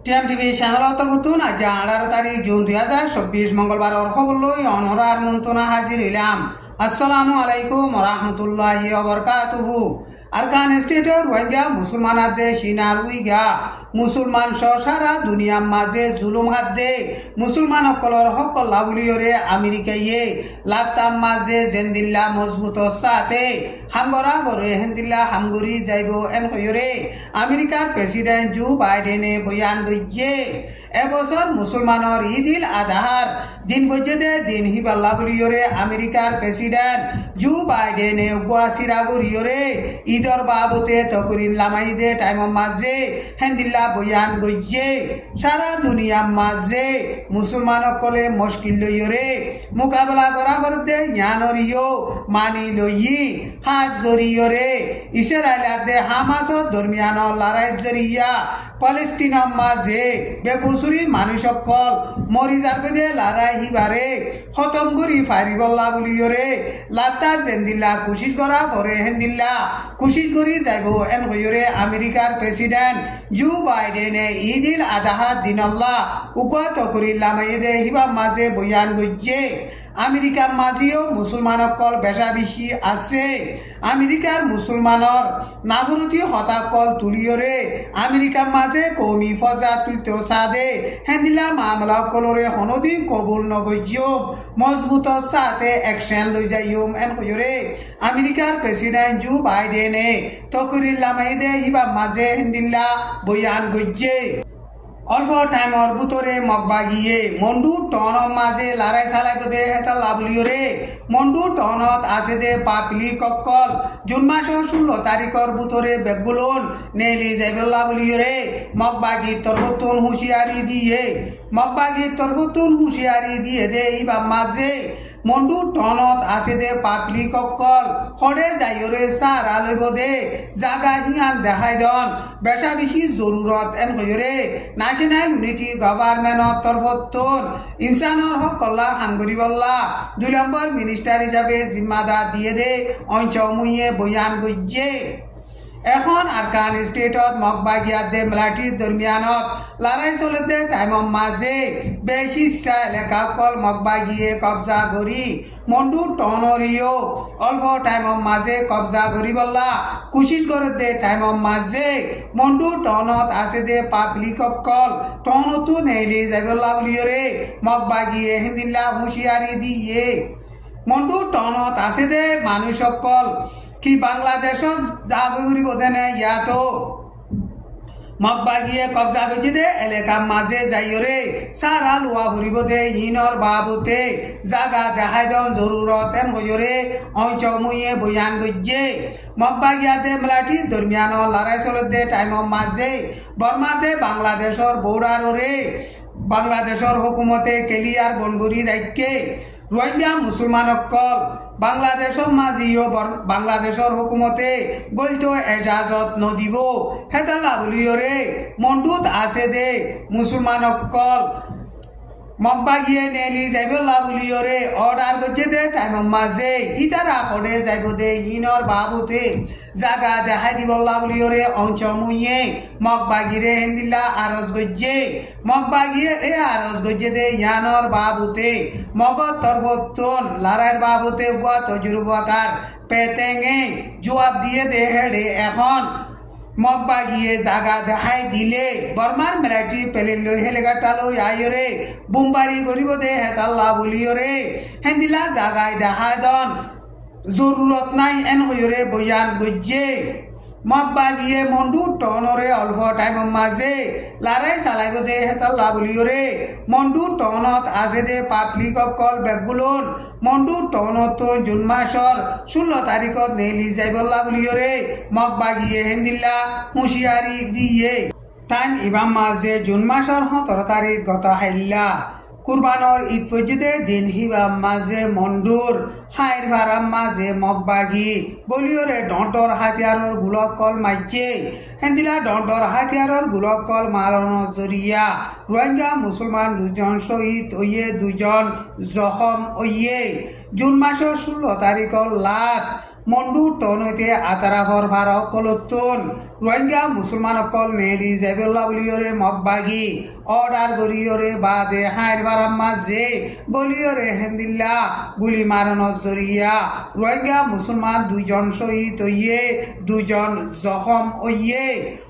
টিএমটিভি channel অন্তর্ভুক্ত আজ 18 তারিখ জুন 2024 মঙ্গলবার খবর লই অনরার মন্তনা হাজির হইলাম। আসসালামু আলাইকুম রহমতুল্লাহি ওয়া বারাকাতুহু। আরকান স্টেটের রোহিঙ্গা মুসলমান হাতে সিনার উইগা মুসলমান সারা দুনিয়ার মাঝে জুলুম হাতে মুসলমান অকলর হকল্লা বুলিয়রে আমেরিকাইয়ে লাতাম মাঝে জেন্দিল্লা মজবুত সাথে হামগরা বরে হেন্দিল্লা হামগুরি যাইব এন কয়রে আমেরিকার প্রেসিডেন্ট জো বাইডেনে বয়ান গইয়ে এবছর মুসলমানের ঈদ আদাহার দিন পর্যন্ত দিন হিবাল্লা বলিয়রে আমেরিকার প্রেসিডেন্ট জো বাইডেনে গুয়াসিরাগুরিয়রে ঈদর বাবতে তকরিন লামাইদে টাইম মাঝে হেন্দিল্লা বয়ান গইয়ে সারা দুনিয়ার মাঝে মুসলমান কলে মুশকিল লইয়রে মোকাবেলা করা করতে ইয়ানরিও মানি লই খাস গরিয়রে ইসরায়েলাতে হামাসর দরমিয়ান লড়াই জরিয়া প্যালেস্টিনার মাঝে বেকুসুরি মানুষ সকল মরি যাবে লড়াই হিবারে খতম করি ফারিবল্লা বলিয়রে লাতা জেন্দিল্লা কুশিশ করা পরে হেন্দিল্লা কুশিশ করি যাইব এন হইরে আমেরিকার প্রেসিডেন্ট জো বাইডেনে ঈদ আদাহা দিনল্লা উকাত করি লামাইদে হিবা মাঝে বয়ান গইয়ে আমেরিকার মাঝেও মুসলমান অকল বেশা বেশি আছে আমেরিকার মুসলমানর নাফরতি হতাকল তুলিয়রে আমেরিকার মাঝে কৌমি ফজা তুলতেও সাদে হেন্দিলা মামলা কলরে হনদিন কবুল নগইয়ম মজবুত সাথে অ্যাকশন লই যাইয়ম এন কয়রে আমেরিকার প্রেসিডেন্ট জো বাইডেনে তকরির লামাইদে হিবা মাঝে হেন্দিলা বয়ান গইয়ে অল্প টাইমর ভিতরে মগবাগিয়ে মন্ডু টন মাঝে লড়াই চালাই দে এটা লাভলিয়রে মন্ডু টনত আছে দে পাপলি কক্কল জুন মাসের 16 তারিখর ভিতরে বেগুলন নেলি যাইবে লাভলিয়রে মগবাগি তরফতুন হুঁশিয়ারি দিয়ে মগবাগি তরফতুন হুঁশিয়ারি দিয়ে দে ইবা মাঝে মন্ডু টনত আছে দে পাপলি কক্কল খড়ে যাইরে সারা লইব দে জাগা হিয়ান দেখাই দন বেশা বেশি জরুরত এন কইরে ন্যাশনাল ইউনিটি গভর্নমেন্টর তরফতুন ইনসানর হক কল্লা হাঙ্গরিবল্লা 2 নম্বর মিনিস্টার হিসাবে জিম্মাদার দিয়ে দে অঞ্চমুয়ে বয়ান গইয়ে এখন আরকান স্টেটত মগবাগিয়াত দে মিলাটির দরমিয়ানত লড়াই চলতে টাইম মাঝে বেশি এলাকা কল মগবাগিয়ে কবজা করি মন্ডু টনরিও অল্প টাইম মাঝে কবজা করি বললা কুশিশ করে দে টাইম মাঝে মন্ডু টনত আছে দে পাবলিক কল টনতো নেলি যাইবল্লা বলিয়রে মগবাগিয়ে হিন্দিল্লা হুঁশিয়ারি দিয়ে মন্ডু টনত আছে দে মানুষ সকল কি বাংলাদেশত দাগুরি বদেনে ইয়াতো মগবাগিয়ে কবজা গজি দে এলাকা মাঝে যাইরে সারা লোয়া ভরিব দে ইনর বাবুতে জাগা দেখাই দন জরুরত এন হইরে অঞ্চমুয়ে বয়ান গজিয়ে মগবাগিয়াতে মেলাটি দরমিয়ান লড়াই চলত দে টাইম মাঝে বর্মাতে বাংলাদেশর বৌড়ারে বাংলাদেশর হুকুমতে কেলিয়ার বনগুরি রাজ্যে রোহিঙ্গা মুসলমান অকল বাংলাদেশর মাঝিও বাংলাদেশর হুকুমতে গলতো এজাজত নদিব হেতালা বলিয়রে মন্ডুত আছে দে মুসলমান অকল মগবাগিয়ে নেলি যাইবল্লা বলিয়রে অর্ডার করছে দে টাইম মাঝে ইতারা পড়ে যাইব দে ইনর বাবুতে জাগা দেখাই দিবল্লা বলিয়রে অঞ্চমুয়ে মগবাগিরে হেন্দিল্লা আরজ গজ্জে মগবাগিয়ে এ আরজ গজ্জে দে ইয়ানর বাবুতে মগত তরফতুন লড়াইয়ের বাবুতে বুয়া তজুরবাকার পেতেঙে জবাব দিয়ে দে হেডে এখন মগবাগিয়ে জাগা দেখাই দিলে বর্মার মিলিটারি প্লেন লই হেলিকপ্টার লই আইরে বুমবারি করিব দে হেতাল্লা বলিয়রে হেন্দিলা জাগায় দেখাই দন জরুরত নাই এন হইরে বয়ান গজ্জে মগবাগিয়ে মন্ডু টনরে অল্প টাইম মাঝে লড়াই চালাইব দে হেতাল্লা বলিয়রে মন্ডু টনত আছে দে পাবলিক কল বেগুলন মন্ডু টনত জুন মাসর 16 তারিখত নেলি যাইবল্লা বলিয়রে মগবাগিয়ে হেন্দিল্লা হুঁশিয়ারি দিয়ে তান ইবাম মাঝে জুন মাসর 17 তারিখ গত হাইল্লা কুরবানর ঈদ পর্যন্ত দিন হিবা মাঝে মন্ডুর হাইর ভারাম মাঝে মগবাগি গলিয়রে ডঁটর হাতিয়ারর গুলক কল মাইছে হেন্দিলা ডঁটর হাতিয়ারর গুলক কল মারানোর জরিয়া রোহিঙ্গা মুসলমান 2 জন শহীদ হইয়ে 2 জন জখম হইয়ে জুন মাসের 16 তারিখর লাশ মন্ডু টনইতে আতারাফর ভারক কলতুন রোহিঙ্গা মুসলমান অকল নেলি যাইবল্লা বলিয়রে মগবাগি অর্ডার গরিয়রে বাদে হাইর বারাম মাঝে গলিয়রে হেন্দিল্লা গুলি মারানোর জরিয়া রোহিঙ্গা মুসলমান 2 জন শহীদ হইয়ে 2 জন জখম হইয়ে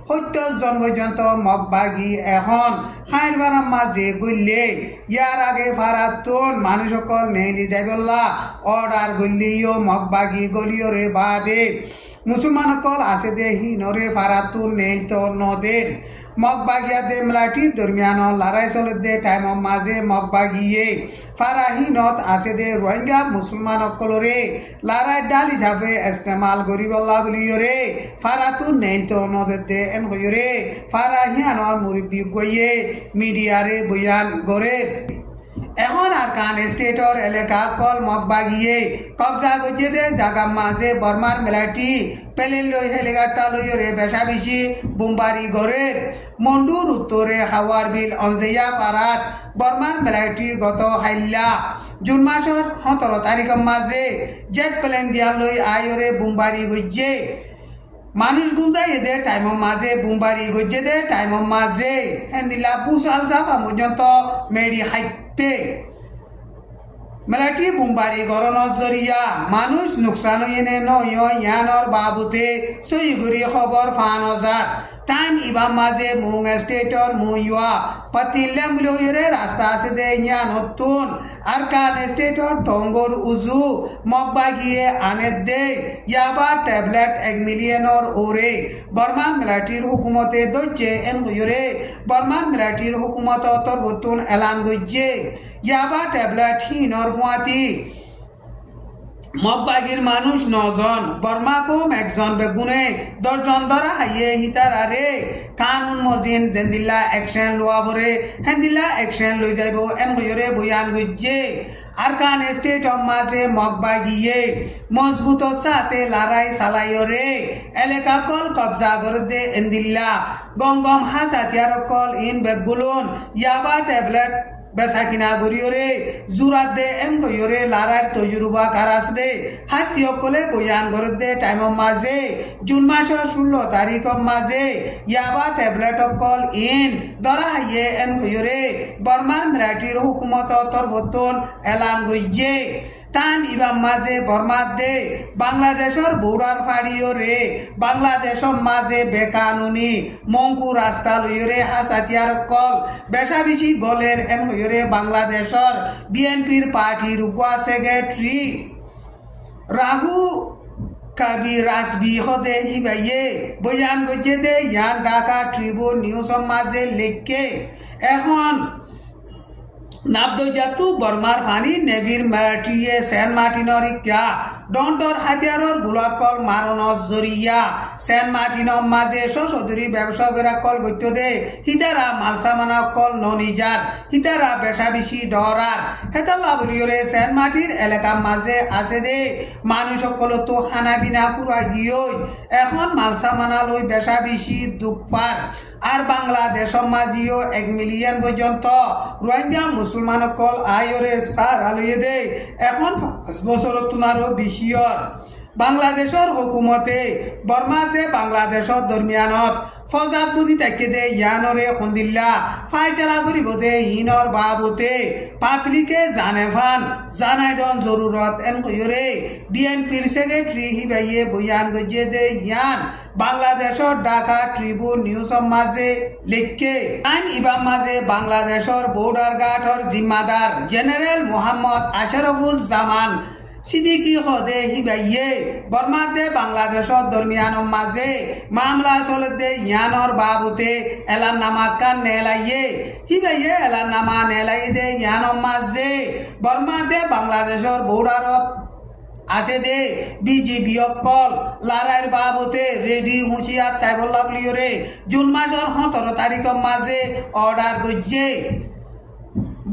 70 জন পর্যন্ত মগবাগি এখন হাইর বারাম মাঝে গলিয়ে ইয়ার আগে ফারাতুন মানুষ অকল নেলি যাইবল্লা অর্ডার গলিও মগবাগি গলিয়রে বাদে মুসলমান অকল আছে দে হিনরে ফারাতুন নেই তো নদের মগবাগিয়া দে মলাটি দরমিয়ান লড়াই চলে দে টাইম মাঝে মগবাগিয়ে ফারাহিনত আছে দে রোহিঙ্গা মুসলমান অকলরে লড়াই ডাল হিসাবে ইস্তেমাল করিবল্লা বলিয়রে ফারাতুন নেই তো নদের দে এন হইরে ফারাহিয়ানর মুরব্বী গইয়ে মিডিয়ারে বয়ান করে এখন আরকান স্টেটর এলাকা কল মগবাগিয়ে কবজা করছে দে জাগা মাঝে বর্মার মেলাটি পেলেন লই হেলিকপ্টার লইরে বেশা বেশি বোমবারি গড়ের মন্ডুর উত্তরে হাওয়ার বিল অঞ্জেয়া পারাত বর্মার মেলাটি গত হাইল্লা জুন মাসের 17 তারিখের মাঝে জেট প্লেন দিয়া লই আয়রে বোমবারি গইছে মানুষ গুমদাই এদের টাইমের মাঝে বোমবারি গইছে দে টাইমের মাঝে হেন্দিলা পুসাল যাবা পর্যন্ত মেডি হাইতে মেলাটি বোমবারি গড়ানোর জরিয়া মানুষ নুকসান হইনে নয় ইয়ানোর বাবুতে সইগুড়ি খবর ফান হাজার টাইম ইবা মাঝে মুং স্টেটর মুইয়া পাতিল্লাম বলে রাস্তা আছে দে ইয়া নতুন আরকান স্টেটর টঙ্গর উজু মগবাগিয়ে আনে দে ইয়াবা ট্যাবলেট 1 মিলিয়নর ওরে বর্মান মিলিটারির হুকুমতে দইছে এন গয়রে বর্মান মিলিটারির হুকুমত তরবতুন এলান গইছে ইয়াবা ট্যাবলেট হিনর ফুয়াতি মগবাগির মানুষ 9 জন বর্মা কম 1 জন বেগুনে 10 জন ধরা হাইয়ে হিতারারে কানুন মজিন জেন্দিল্লা অ্যাকশন লওয়া বরে হেন্দিল্লা অ্যাকশন লই যাইব এন গয়রে বয়ান গইছে আরকান স্টেট মাঝে মগবাগিয়ে মজবুত সাথে লড়াই চালাইরে এলাকা কল কবজা করে দে এন্দিল্লা গঙ্গম হাসাতিয়ার কল ইন বেগুলুন ইয়াবা ট্যাবলেট বেসা কিনা গরিয়রে জুরাত দে এম গয়রে লড়াইর তজরুবা কারাস দে হাসতি অকলে বয়ান করে দে টাইম মাঝে জুন মাসের 16 তারিখ মাঝে ইয়াবা ট্যাবলেট অকল ইন ধরা হাইয়ে এম গয়রে বর্মার মিলিটারির হুকুমত তরফতুন এলান গইছে টাইম ইবাম মাঝে বর্মার দে বাংলাদেশের বৌড়ার ফাড়িয়রে বাংলাদেশের মাঝে বেকানুনি মঙ্কু রাস্তা লইরে হাসাতিয়ার কল বেশা বেশি গলের এন হইরে বাংলাদেশের বিএনপির পার্টির উপ সেক্রেটারি রাহু কাবি রাসবি হদে হিবাইয়ে বয়ান গজে দে ইয়ান ঢাকা ট্রিবিউন নিউজ মাঝে লিখকে এখন নাবদজাতু বর্মার ফানি নেভির মিলিটারিয়ে সেন্ট মার্টিনর ইকা ডন্ডর হাতিয়ারর গোলাকল মারণর জরিয়া সেন্ট মার্টিনর মাঝে সশদুরি ব্যবসায়ীরা কল গত্য দে হিতারা মালসামানা কল ননিজার হিতারা বেশা বেশি ডরার হেতাল্লা বলিয়রে সেন্ট মার্টিন এলাকা মাঝে আছে দে মানুষ সকল তো খানা পিনা ফুরা গিয়ে এখন মালসামানা লই বেশা বেশি দুপার আর বাংলাদেশের মাঝিও 1 মিলিয়ন পর্যন্ত রোহিঙ্গা মুসলমান কল আয়রে সার আলুয়ে দে এখন 5 বছর তুনারও বেশিয়র বাংলাদেশের হুকুমতে বর্মাতে বাংলাদেশের দরমিয়ানত ফজাত বুদ্ধি তাকে দে ইয়ানরে খন্দিল্লা ফাইসলা করিব দে ইনর বাবুতে পাবলিকে জানে ফান জানাই দন জরুরত এন কইরে বিএনপির সেক্রেটারি হিবাইয়ে বয়ান গজে দে ইয়ান বাংলাদেশের ঢাকা ট্রিবিউন নিউজ মাঝে লিখকে আইন ইবাম মাঝে বাংলাদেশের বর্ডার গার্ডর জিম্মাদার জেনারেল মোহাম্মদ আশরাফুজ্জামান সিদ্দিকী হদে হিবাইয়ে বর্মাতে বাংলাদেশের দরমিয়ান মাঝে মামলা চলতে ইয়ানর বাবুতে এলান নামা কান নেলাইয়ে হিবাইয়ে এলান নামা নেলাই দে ইয়ানর মাঝে বর্মাতে বাংলাদেশের বর্ডারত আছে দে বিজিবি অকল লড়াইয়ের বাবতে রেডি হুঁশিয়ার তাইবল্লা বলিয়রে জুন মাসের 17 তারিখের মাঝে অর্ডার গজে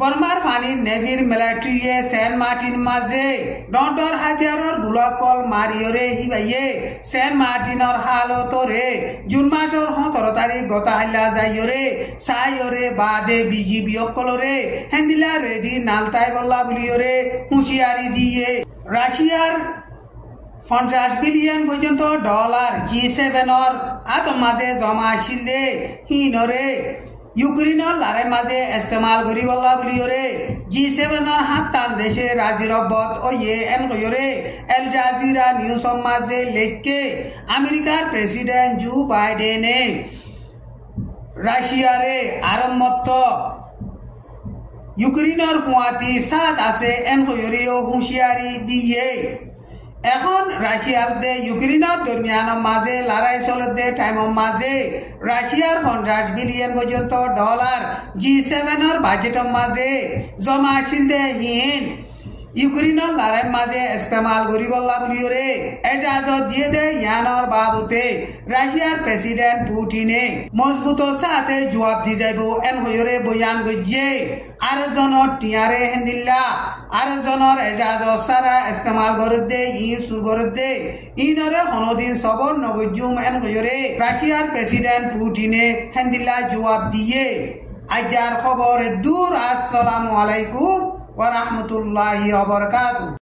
বর্মার ফানি নেভির মিলিটারিয়ে সেন্ট মার্টিন মাঝে ডন্ডর হাতিয়ারর গোলাকল মারিয়রে হিবাইয়ে সেন্ট মার্টিনর হালতরে জুন মাসের 17 তারিখ গতা হাইলা যাইয়রে সাইয়রে বাদে বিজিবি অকলরে হেন্দিলা রেডি নালতাই বল্লা বলিয়রে হুঁশিয়ারি দিয়ে রাশিয়ার $50 বিলিয়ন পর্যন্ত ডলার G7-র আতম মাঝে জমা আছিল দে হিনরে ইউক্রেনের লারে মাঝে ইস্তেমাল করিবল্লা বলিওরে G7-র হাত টান দেশে রাজিরবত ও এন কইরে এল জাজিরা নিউজ মাঝে লেখকে আমেরিকার প্রেসিডেন্ট জো বাইডেনে রাশিয়ারে আরম্মত ইউক্রেনের ফুয়াতি সাত আছে এন কইরেও হুঁশিয়ারি দিয়ে এখন রাশিয়ার দে ইউক্রেনের দরমিয়ানের মাঝে লড়াই চলতে টাইমের মাঝে রাশিয়ার $50 বিলিয়ন পর্যন্ত ডলার G7-র বাজেটের মাঝে জমা আছিল দে হিন ইউক্রেনের লড়াই মাঝে ইস্তেমাল করিবল্লা বলিওরে এজাজত দিয়ে দে ইয়ানোর বাবতে রাশিয়ার প্রেসিডেন্ট পুটিনে মজবুত সাথে জবাব দি যাইব এন হইরে বয়ান গজিয়ে আর জনের টিয়ারে হেন্দিল্লা আর জনের এজাজত সারা ইস্তেমাল করে দে ই সুর করে দে ইনরে কোনদিন সবর নগজুম এন হইরে রাশিয়ার প্রেসিডেন্ট পুটিনে হেন্দিল্লা জবাব দিয়ে আজার খবর দূর আসসালামু আলাইকুম ওয়া রাহমাতুল্লাহি ওয়া বারাকাতুহু।